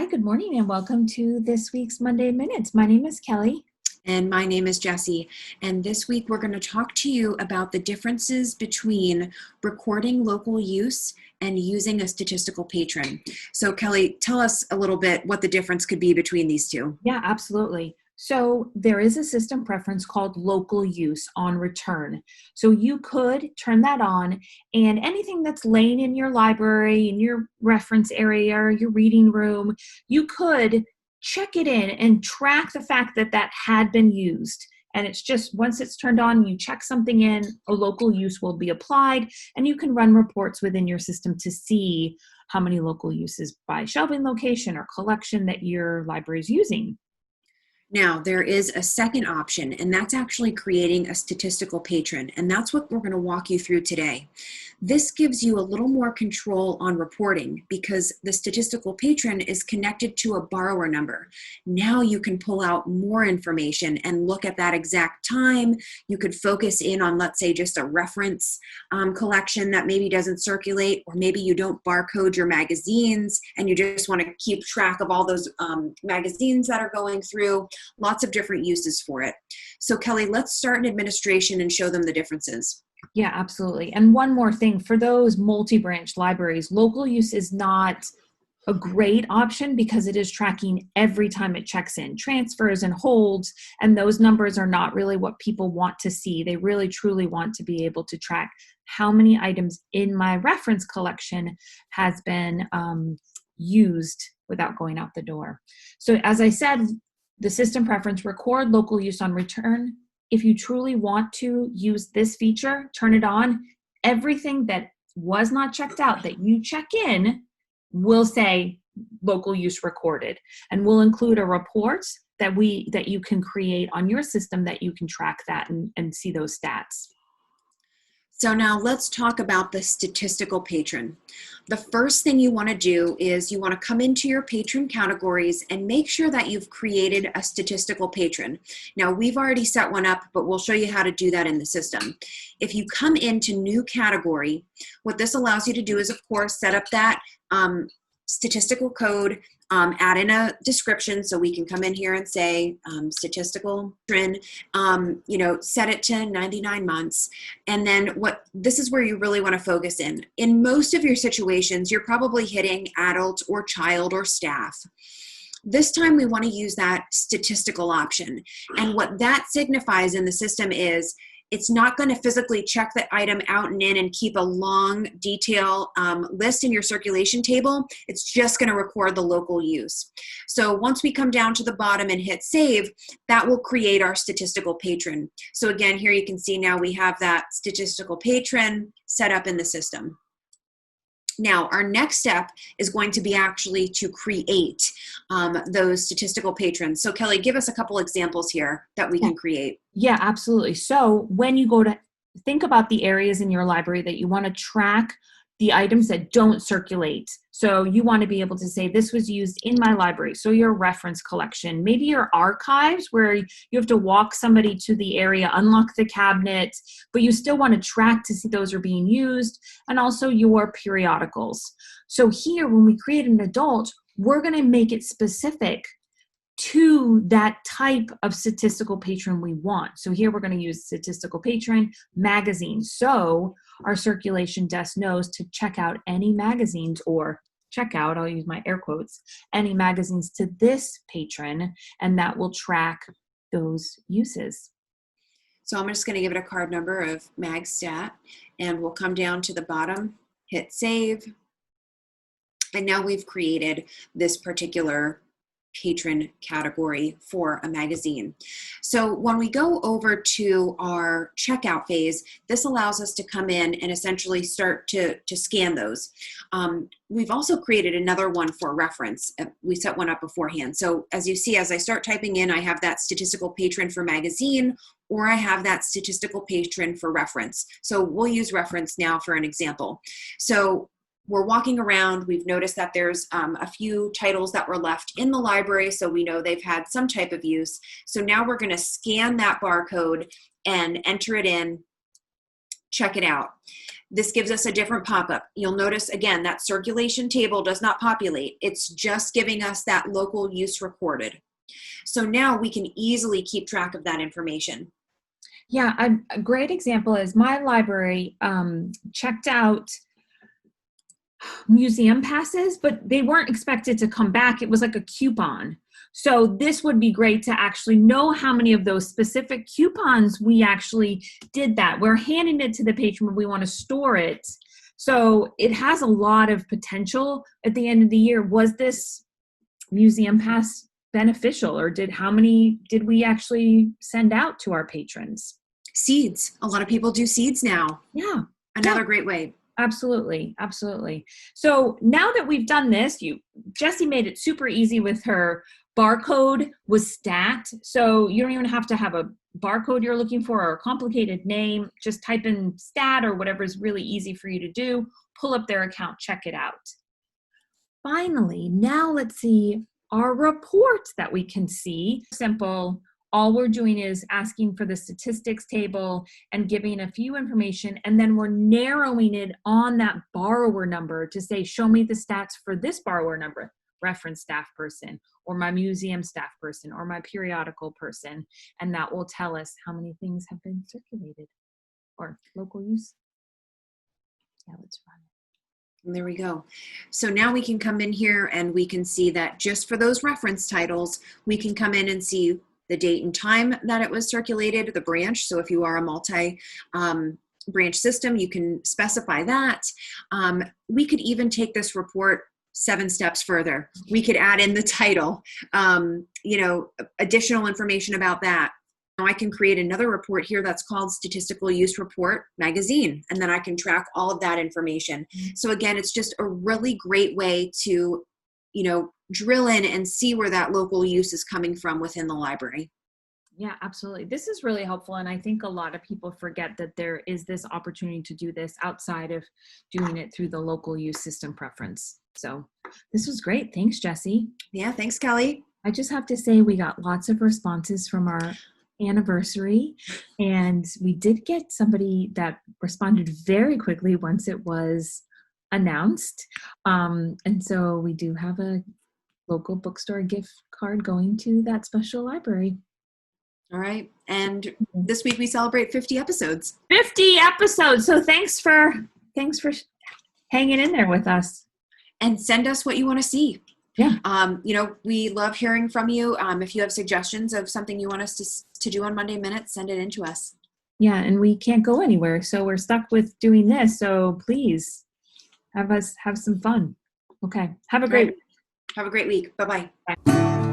Hi, good morning, and welcome to this week's Monday Minutes. My name is Kelly. And my name is Jessie. And this week we're going to talk to you about the differences between recording local use and using a statistical patron. So Kelly, tell us a little bit what the difference could be between these two. Yeah, absolutely. So there is a system preference called local use on return. So you could turn that on, and anything that's laying in your library, in your reference area, your reading room, you could check it in and track the fact that that had been used. And it's just once it's turned on, you check something in, a local use will be applied, and you can run reports within your system to see how many local uses by shelving location or collection that your library is using. Now, there is a second option, and that's actually creating a statistical patron, and that's what we're going to walk you through today. This gives you a little more control on reporting because the statistical patron is connected to a borrower number. Now you can pull out more information and look at that exact time. You could focus in on, let's say, just a reference collection that maybe doesn't circulate, or maybe you don't barcode your magazines and you just want to keep track of all those magazines that are going through. Lots of different uses for it. So Kelly, let's start in administration and show them the differences. Yeah, absolutely. And one more thing, for those multi-branch libraries, local use is not a great option because it is tracking every time it checks in, transfers and holds, and those numbers are not really what people want to see. They really truly want to be able to track how many items in my reference collection has been used without going out the door. So as I said, the system preference, record local use on return. If you truly want to use this feature, turn it on. Everything that was not checked out that you check in will say local use recorded, and we'll include a report that you can create on your system that you can track that and see those stats. So now let's talk about the statistical patron. The first thing you want to do is you want to come into your patron categories and make sure that you've created a statistical patron. Now we've already set one up, but we'll show you how to do that in the system. If you come into new category, what this allows you to do is, of course, set up that statistical code, add in a description so we can come in here and say statistical trend, set it to 99 months. And then this is where you really want to focus in. In most of your situations, you're probably hitting adult or child or staff. This time we want to use that statistical option. And what that signifies in the system is it's not going to physically check the item out and in and keep a long detail list in your circulation table. It's just going to record the local use. So once we come down to the bottom and hit save, that will create our statistical patron. So again, here you can see now we have that statistical patron set up in the system. Now, our next step is going to be actually to create those statistical patrons. So Kelly, give us a couple examples here that we can create. Yeah, absolutely. So when you go to think about the areas in your library that you want to track the items that don't circulate. So you want to be able to say this was used in my library. So your reference collection, maybe your archives where you have to walk somebody to the area, unlock the cabinet, but you still want to track to see those are being used, and also your periodicals. So here, when we create an adult, we're going to make it specific to that type of statistical patron we want. So here we're going to use statistical patron magazine. So our circulation desk knows to check out any magazines, or check out, I'll use my air quotes, any magazines to this patron, and that will track those uses. So I'm just going to give it a card number of MagStat, and we'll come down to the bottom, hit save, and now we've created this particular patron category for a magazine. So when we go over to our checkout phase, this allows us to come in and essentially start to scan those. We've also created another one for reference. We set one up beforehand. So as you see, as I start typing in, I have that statistical patron for magazine, or I have that statistical patron for reference. So we'll use reference now for an example. So we're walking around, we've noticed that there's a few titles that were left in the library, so we know they've had some type of use. So now we're going to scan that barcode and enter it in check it out. This gives us a different pop-up. You'll notice again that circulation table does not populate. It's just giving us that local use recorded. So now we can easily keep track of that information. Yeah, a great example is my library checked out museum passes, but they weren't expected to come back. It was like a coupon. So this would be great to actually know how many of those specific coupons we actually did that. We're handing it to the patron, but we want to store it. So it has a lot of potential at the end of the year. Was this museum pass beneficial, or how many did we actually send out to our patrons? Seeds. A lot of people do seeds now. Yeah. Another great way. Absolutely. Absolutely. So now that we've done this, Jessie made it super easy with her barcode was stat. So you don't even have to have a barcode you're looking for or a complicated name. Just type in stat or whatever is really easy for you to do. Pull up their account, check it out. Finally, now let's see our report that we can see. Simple. All we're doing is asking for the statistics table and giving a few information, and then we're narrowing it on that borrower number to say, show me the stats for this borrower number, reference staff person, or my museum staff person, or my periodical person, and that will tell us how many things have been circulated or local use. Yeah, let's run it. And there we go. So now we can come in here and we can see that just for those reference titles, we can come in and see the date and time that it was circulated, the branch. So if you are a multi-branch system, you can specify that. We could even take this report 7 steps further. We could add in the title, additional information about that. Now I can create another report here that's called Statistical Use Report Magazine, and then I can track all of that information. So again, it's just a really great way to, drill in and see where that local use is coming from within the library. Yeah, absolutely. This is really helpful. And I think a lot of people forget that there is this opportunity to do this outside of doing it through the local use system preference. So this was great. Thanks, Jessie. Yeah, thanks, Kelly. I just have to say we got lots of responses from our anniversary, and we did get somebody that responded very quickly once it was announced. And so we do have a local bookstore gift card going to that special library. All right. And this week we celebrate 50 episodes. 50 episodes. So thanks for hanging in there with us. And send us what you want to see. Yeah. We love hearing from you. If you have suggestions of something you want us to do on Monday Minutes, send it in to us. Yeah. And we can't go anywhere. So we're stuck with doing this. So please have some fun. Okay. Have a great week. Have a great week. Bye-bye. Bye.